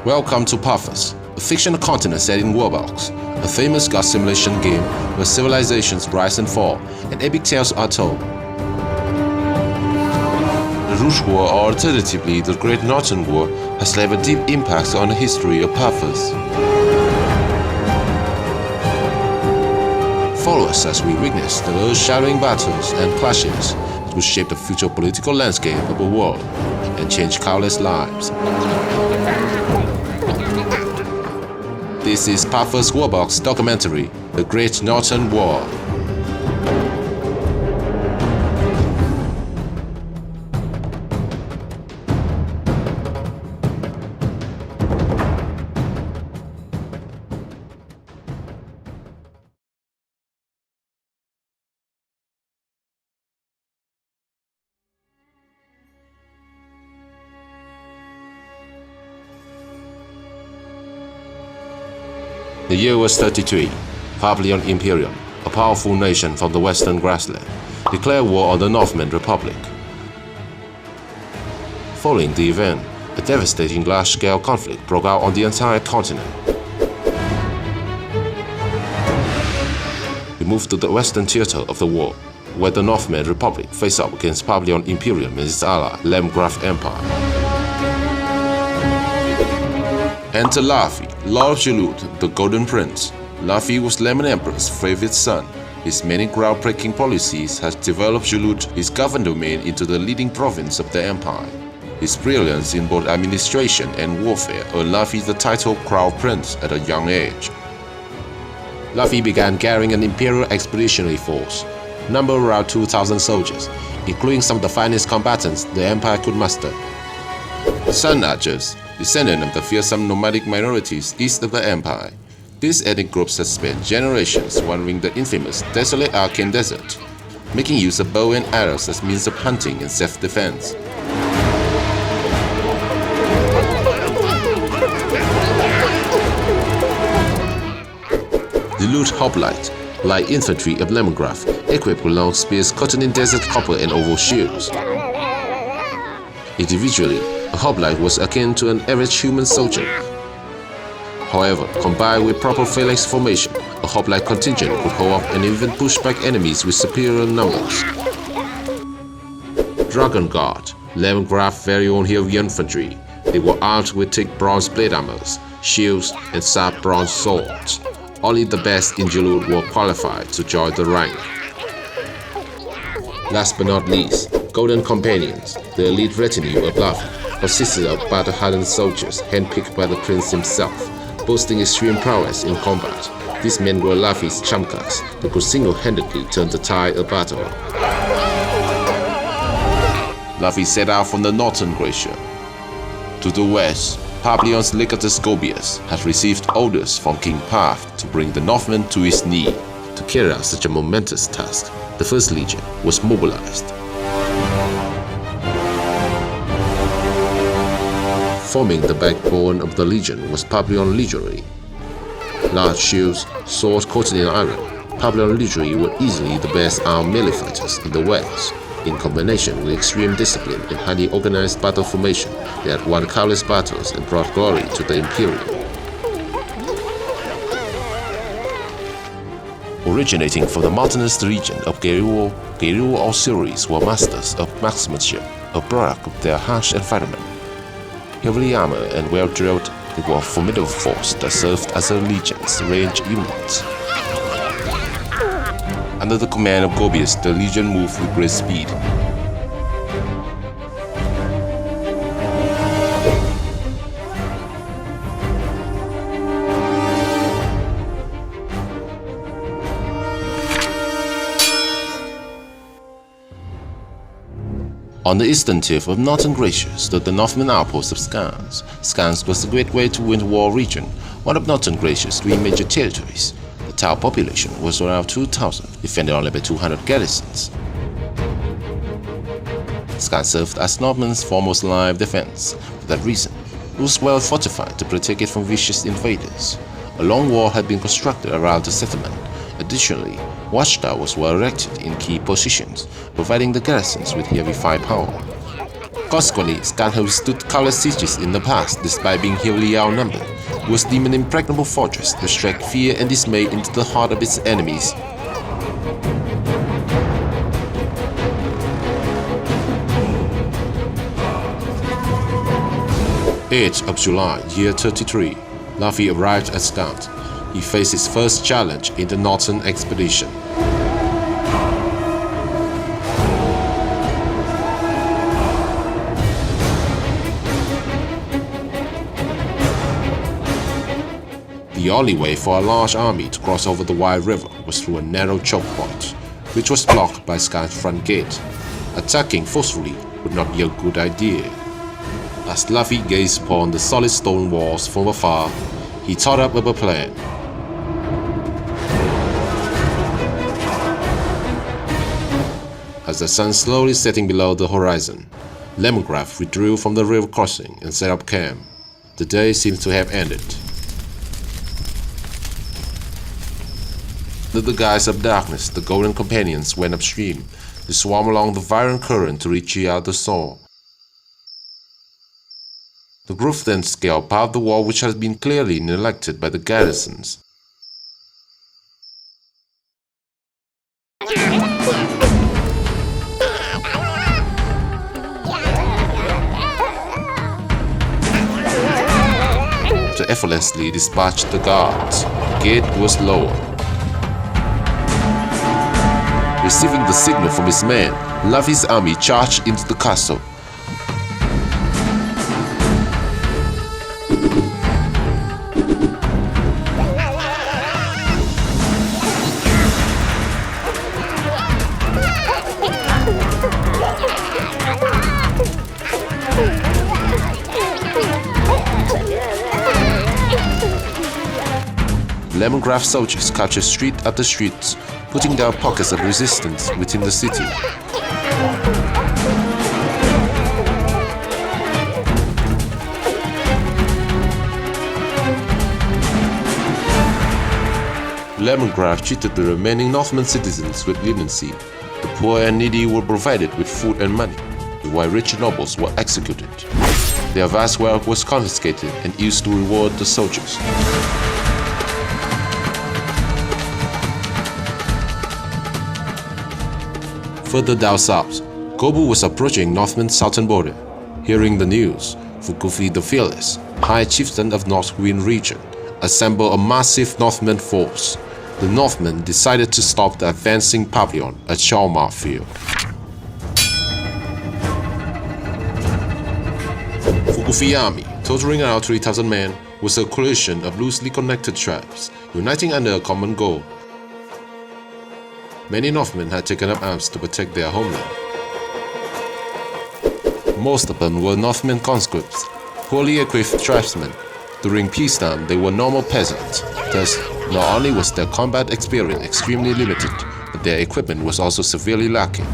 Welcome to Pabverse, a fictional continent set in Worldbox, a famous god simulation game where civilizations rise and fall and epic tales are told. The Rouge War, or alternatively the Great Northern War, has left a deep impact on the history of Pabverse. Follow us as we witness the earth-shattering battles and clashes that will shape the future political landscape of the world and change countless lives. This is Pabverse Worldbox documentary, The Great Northern War. The year was 33. Pabverse Imperium, a powerful nation from the western grassland, declared war on the Northman Republic. Following the event, a devastating large-scale conflict broke out on the entire continent. We moved to the western theater of the war, where the Northman Republic faced up against Pabverse Imperium and its ally, Lemgraf Empire. Enter Laffy, Lord of Julut, the Golden Prince. Laffy was Lemon Emperor's favorite son. His many groundbreaking policies has developed Julut, his governed domain, into the leading province of the empire. His brilliance in both administration and warfare earned Laffy the title Crown Prince at a young age. Laffy began gathering an imperial expeditionary force, numbering around 2,000 soldiers, including some of the finest combatants the empire could muster. Sun Archers, descendant of the fearsome nomadic minorities east of the empire. These ethnic groups had spent generations wandering the infamous desolate Arcane Desert, making use of bow and arrows as means of hunting and self-defense. The Lut Hoplite, light infantry of Lemgraf, equipped with long spears cutting in desert copper and oval shields. Individually, a hoplite was akin to an average human soldier. However, combined with proper phalanx formation, a hoplite contingent could hold off and even push back enemies with superior numbers. Dragon Guard, Lemgraf's very own heavy infantry. They were armed with thick bronze blade armors, shields, and sharp bronze swords. Only the best in Julut were qualified to join the rank. Last but not least, Golden Companions, the elite retinue of Laffy, consisted of battle-hardened soldiers handpicked by the prince himself, boasting extreme prowess in combat. These men were Laffy's chamkas, who could single-handedly turn the tide of battle. Laffy set out from the northern Glacier. To the west, Pabverse's Legatus Gobius had received orders from King Pav to bring the Northman to his knee. To carry out such a momentous task, the First Legion was mobilized. Forming the backbone of the Legion was Pabverse Legionary. Large shields, swords coated in iron, Pabverse Legionary were easily the best armed melee fighters in the West. In combination with extreme discipline and highly organized battle formation, they had won countless battles and brought glory to the Imperium. Originating from the mountainous region of Geruo, Geruo auxiliaries were masters of marksmanship, a product of their harsh environment. Heavily armored and well-drilled, they were a formidable force that served as the Legion's range units. Under the command of Gobius, the Legion moved with great speed. On the eastern tip of northern Glacier stood the Northman outpost of Skanse. Skanse was the great way to win the war region, one of northern Glacier's three major territories. The town population was around 2,000, defended only by 200 garrisons. Skanse served as Northman's foremost line of defense. For that reason, it was well fortified to protect it from vicious invaders. A long wall had been constructed around the settlement. Additionally, watchtowers were erected in key positions, providing the garrisons with heavy firepower. Consequently, Skanse, who stood countless sieges in the past despite being heavily outnumbered, was deemed an impregnable fortress to strike fear and dismay into the heart of its enemies. July 8, year 33, Laffy arrived at Skanse. He faced his first challenge in the Northern expedition. The only way for a large army to cross over the wide river was through a narrow choke point, which was blocked by Skanse's front gate. Attacking forcefully would not be a good idea. As Laffy gazed upon the solid stone walls from afar, he thought up a plan. As the sun slowly setting below the horizon, Lemongraph withdrew from the river crossing and set up camp. The day seems to have ended. Under the guise of darkness, the Golden Companions went upstream to swarm along the violent current to reach out the storm. The group then scaled past the wall which had been clearly neglected by the garrisons. To effortlessly dispatch the guards, the gate was lowered. Receiving the signal from his men, Laffy's army charged into the castle. Lemongraph soldiers captured street after street, putting down pockets of resistance within the city. Lemongraph treated the remaining Northman citizens with leniency. The poor and needy were provided with food and money, while rich nobles were executed. Their vast wealth was confiscated and used to reward the soldiers. Further down south, Gobu was approaching Northman's southern border. Hearing the news, Fukufi the Fearless, High Chieftain of Northwind region, assembled a massive Northman force. The Northmen decided to stop the advancing Pavilion at Trhomma field. Fukufi's army, totaling around 3,000 men, was a coalition of loosely connected tribes, uniting under a common goal. Many Northmen had taken up arms to protect their homeland. Most of them were Northman conscripts, poorly equipped tribesmen. During peacetime, they were normal peasants. Thus, not only was their combat experience extremely limited, but their equipment was also severely lacking.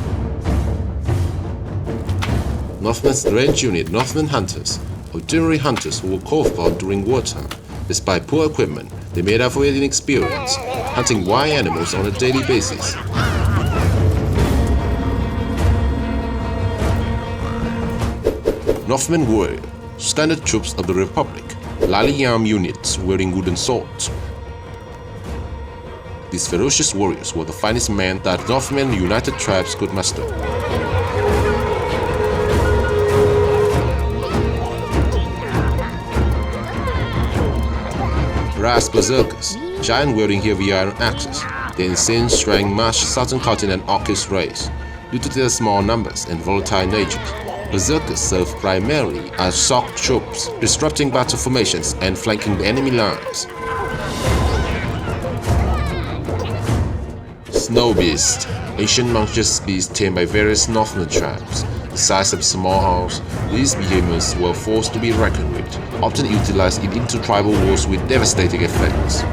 Northman's range unit, Northman hunters, artillery hunters who were called upon during wartime. Despite poor equipment, they made up for it in experience, hunting wild animals on a daily basis. Northman warrior, standard troops of the Republic, lightly armed units wielding wooden swords. These ferocious warriors were the finest men that Northman United Tribes could muster. Brass berserkers, giant wielding heavy iron axes, the insane strength matched southern continent Orcus race. Due to their small numbers and volatile natures, berserkers served primarily as shock troops, disrupting battle formations and flanking the enemy lines. Snow beasts, ancient monstrous beasts tamed by various Northern tribes. The size of small owls, these behemoths were forced to be reckoned with, often utilized in intertribal wars with devastating effects.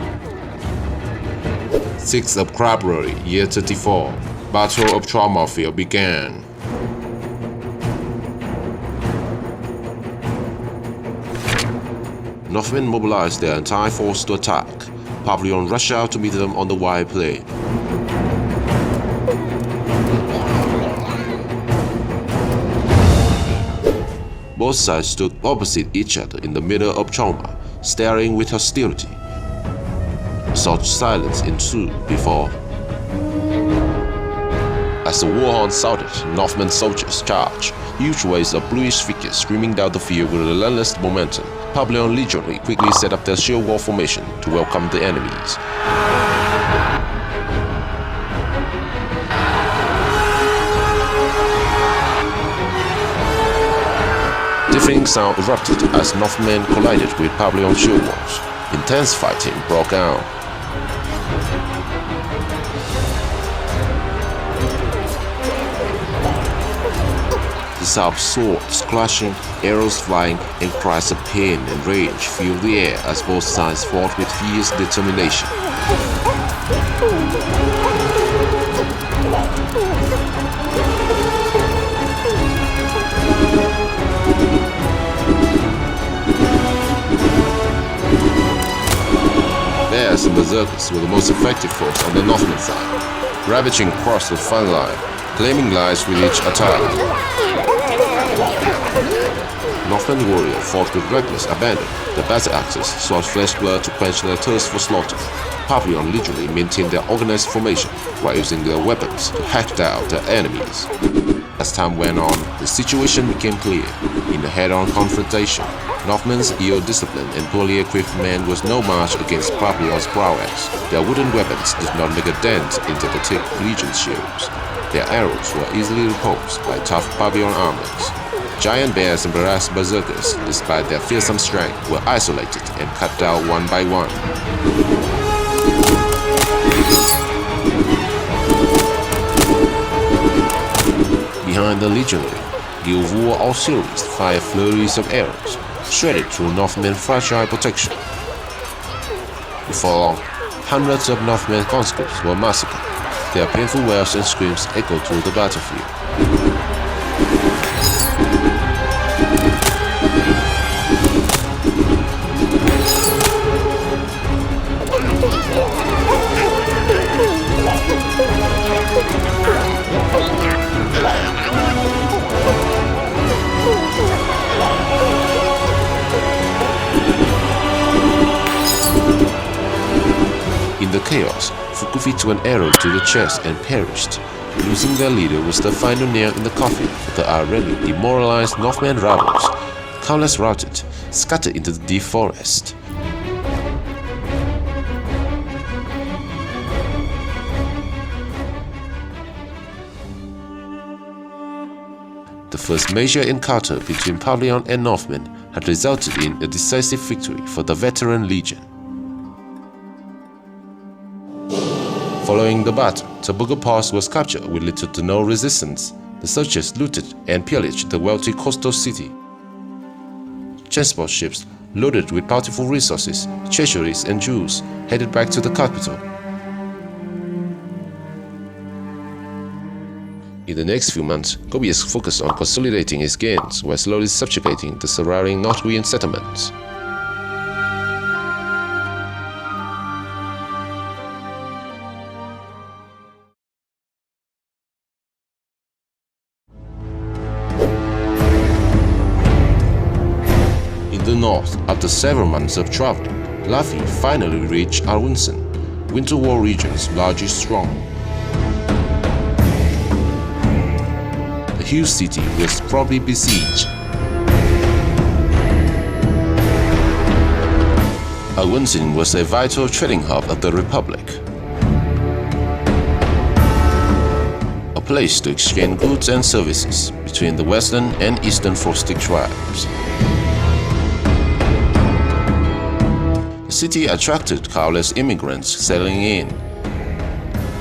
6th of February, year 34, Battle of Trhomma field began. Northmen mobilized their entire force to attack. Pavilion rushed out to meet them on the wide plain. Both sides stood opposite each other in the middle of Trhomma, staring with hostility. Such silence ensued before, as the war horn sounded, Northman soldiers charged, huge waves of bluish figures streaming down the field with relentless momentum. Pabverse legionary quickly set up their shield wall formation to welcome the enemies. Deafening sound erupted as Northmen collided with Pabverse shield walls. Intense fighting broke out. The sound of swords clashing, arrows flying, and cries of pain and rage filled the air as both sides fought with fierce determination. Bears and berserkers were the most effective force on the Northman side, ravaging across the front line, claiming lives with each attack. Northman warrior fought with reckless abandon. The battle axes sought fresh blood to quench their thirst for slaughter. Pabverse legionary maintained their organized formation while using their weapons to hack down their enemies. As time went on, the situation became clear. In the head-on confrontation, Northmen's ill-disciplined and poorly equipped men was no match against Pabverse's prowess. Their wooden weapons did not make a dent into the thick legion shields. Their arrows were easily repulsed by tough Pabverse armors. Giant bears and brass berserkers, despite their fearsome strength, were isolated and cut down one by one. Behind the legionary, Guild War auxiliaries fired flurries of arrows, shredded through Northmen's fragile protection. Before long, hundreds of Northmen's conscripts were massacred. Their painful wails and screams echoed through the battlefield. In the chaos, Fukufi threw an arrow to the chest and perished. Losing their leader was the final nail in the coffin for the already demoralized Northman rebels. Countless routed, scattered into the deep forest. The first major encounter between Pabverse and Northmen had resulted in a decisive victory for the veteran legion. Following the battle, Tabooga Pass was captured with little to no resistance. The soldiers looted and pillaged the wealthy coastal city. Transport ships loaded with bountiful resources, treasuries and jewels headed back to the capital. In the next few months, Gobius focused on consolidating his gains while slowly subjugating the surrounding Northwian settlements. In the north, after several months of travel, Laffy finally reached Awunsin, Winter War region's largest stronghold. The huge city was probably besieged. Awunsin was a vital trading hub of the Republic, a place to exchange goods and services between the western and eastern Frostic tribes. The city attracted countless immigrants settling in.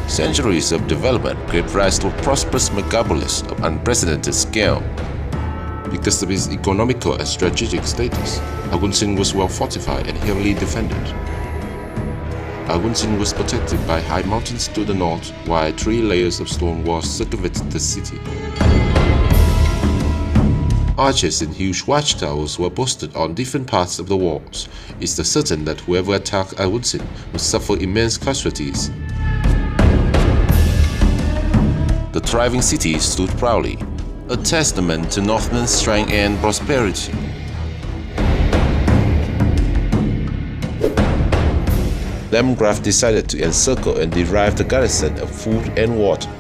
Centuries of development gave rise to a prosperous megapolis of unprecedented scale. Because of its economical and strategic status, Awunsin was well fortified and heavily defended. Awunsin was protected by high mountains to the north, while 3 layers of stone walls circumvented the city. Archers and huge watchtowers were posted on different parts of the walls. It's certain that whoever attacked Awunsin would suffer immense casualties. The thriving city stood proudly, a testament to Northmen's strength and prosperity. Landgraf decided to encircle and deprive the garrison of food and water.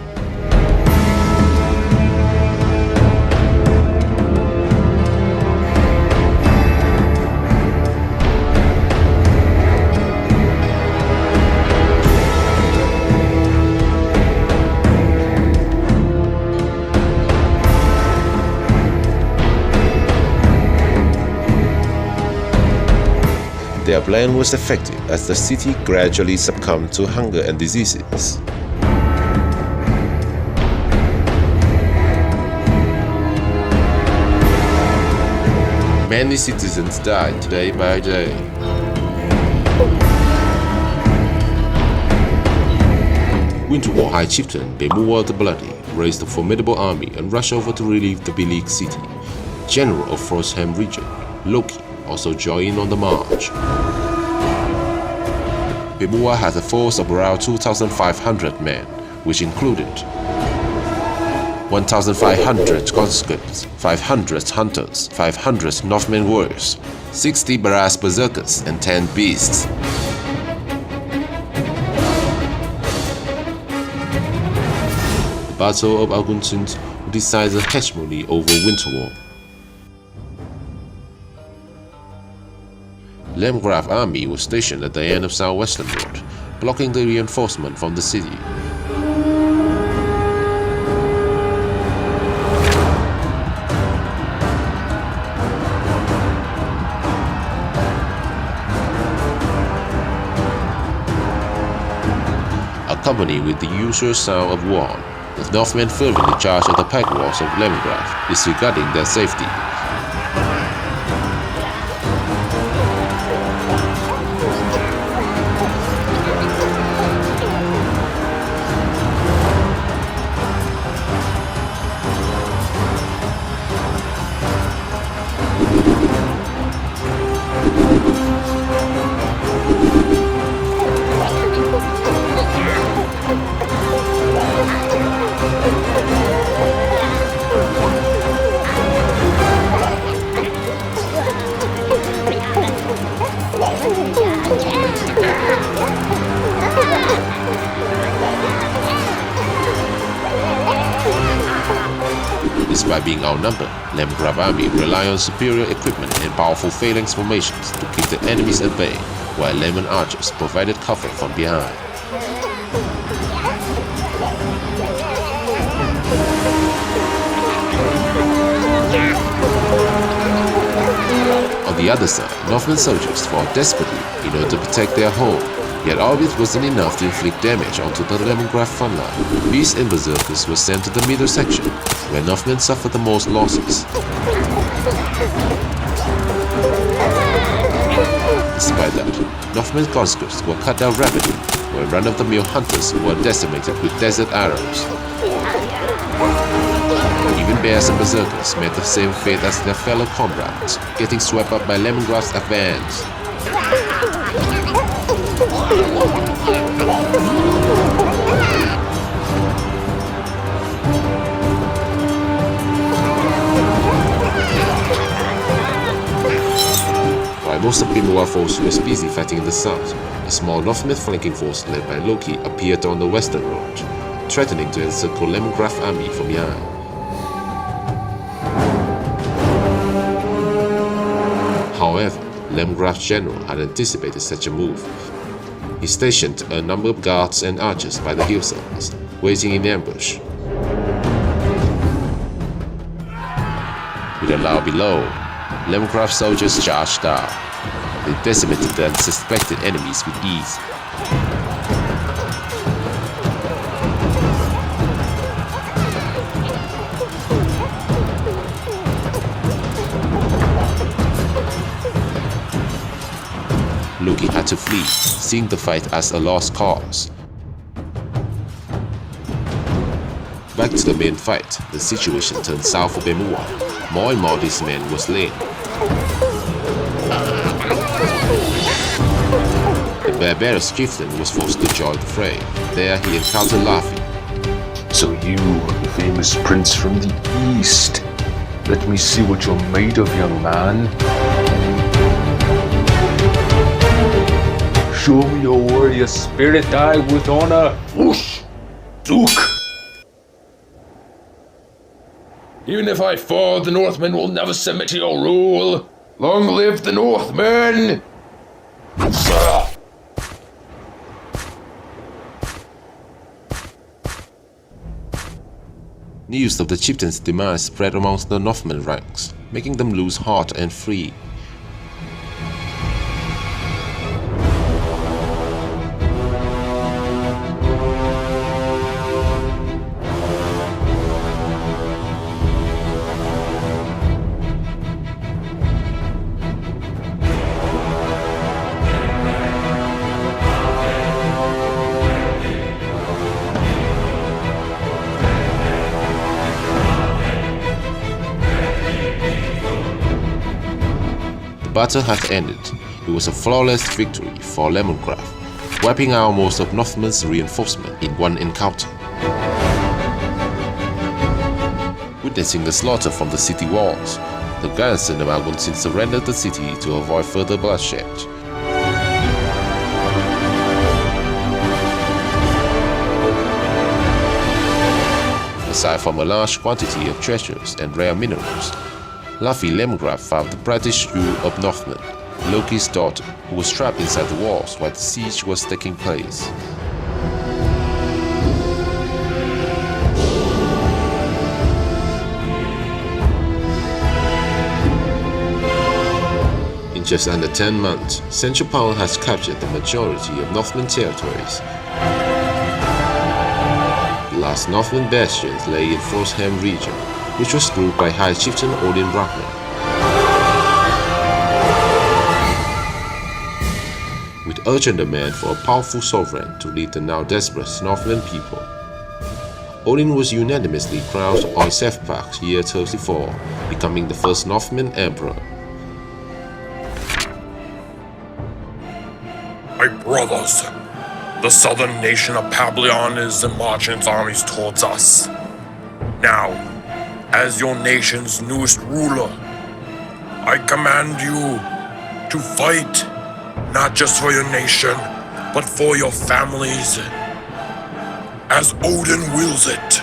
Their plan was effective as the city gradually succumbed to hunger and diseases. Many citizens died day by day. Winter War High Chieftain Bemua the Bloody raised a formidable army and rushed over to relieve the beleaguered city. General of Frostham region, Loki, also joined on the march. Bemua had a force of around 2,500 men, which included 1,500 conscripts, 500 hunters, 500 Northmen warriors, 60 Barras berserkers, and 10 beasts. The Battle of Awunsin decided the hegemony over Winter War. Landgraf's army was stationed at the end of southwestern road, blocking the reinforcement from the city. Accompanied with the usual sound of war, the Northmen fervently charged at the pike walls of Landgraf, disregarding their safety. Despite being outnumbered, Landgraf's army relied on superior equipment and powerful phalanx formations to keep the enemies at bay, while Lemon archers provided cover from behind. On the other side, Northman soldiers fought desperately in order to protect their home, yet all it wasn't enough to inflict damage onto the Landgraf front line. Beasts and berserkers were sent to the middle section, where Northmen suffered the most losses. Despite that, Northmen's conscripts were cut down rapidly, while run-of-the-mill hunters were decimated with desert arrows. Even bears and berserkers met the same fate as their fellow comrades, getting swept up by Landgraf's advance. While most of Bemua's force was busy fighting in the south, a small Northman flanking force led by Loki appeared on the western road, threatening to encircle Landgraf's army from behind. However, Landgraf's general had anticipated such a move. He stationed a number of guards and archers by the hillsides, waiting in ambush. With a loud below, Landgraf's soldiers charged down. They decimated the unsuspected enemies with ease. Loki had to flee, seeing the fight as a lost cause. Back to the main fight, the situation turned south for Bemua. More and more this man was slain. The barbarous chieftain was forced to join the fray. There he encountered Laffy. So you, the famous prince from the east, let me see what you're made of, young man. Show me your warrior spirit, die with honor. Whoosh! Zook! Even if I fall, the Northmen will never submit to your rule. Long live the Northmen! Sir! News of the chieftain's demise spread amongst the Northman ranks, making them lose heart and flee. The battle had ended. It was a flawless victory for Lemongraph, wiping out most of Northman's reinforcement in one encounter. Witnessing the slaughter from the city walls, the garrison of Awunsin surrendered the city to avoid further bloodshed. Aside from a large quantity of treasures and rare minerals, Luffy Lemongraph found the British Jew of Northman, Loki's daughter, who was trapped inside the walls while the siege was taking place. In just under 10 months, Central Power has captured the majority of Northman territories. The last Northman bastions lay in Frostham region, which was ruled by High Chieftain Odin Ragnar. With urgent demand for a powerful sovereign to lead the now desperate Northman people, Odin was unanimously crowned on Sefpak year 34, becoming the first Northman emperor. My brothers, the southern nation of Pableon is marching its armies towards us. Now, as your nation's newest ruler, I command you to fight, not just for your nation, but for your families, as Odin wills it.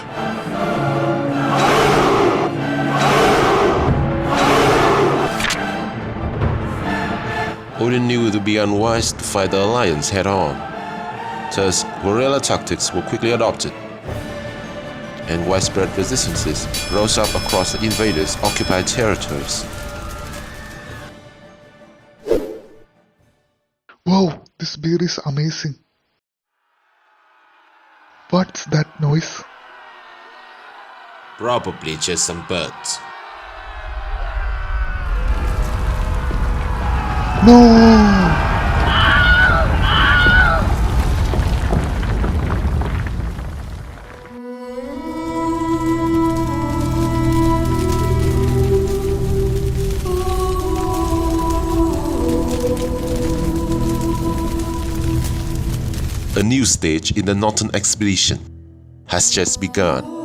Odin knew it would be unwise to fight the alliance head-on, thus guerrilla tactics were quickly adopted, and widespread resistances rose up across the invaders' occupied territories. Wow, this beer is amazing. What's that noise? Probably just some birds. No! A new stage in the Northern expedition has just begun.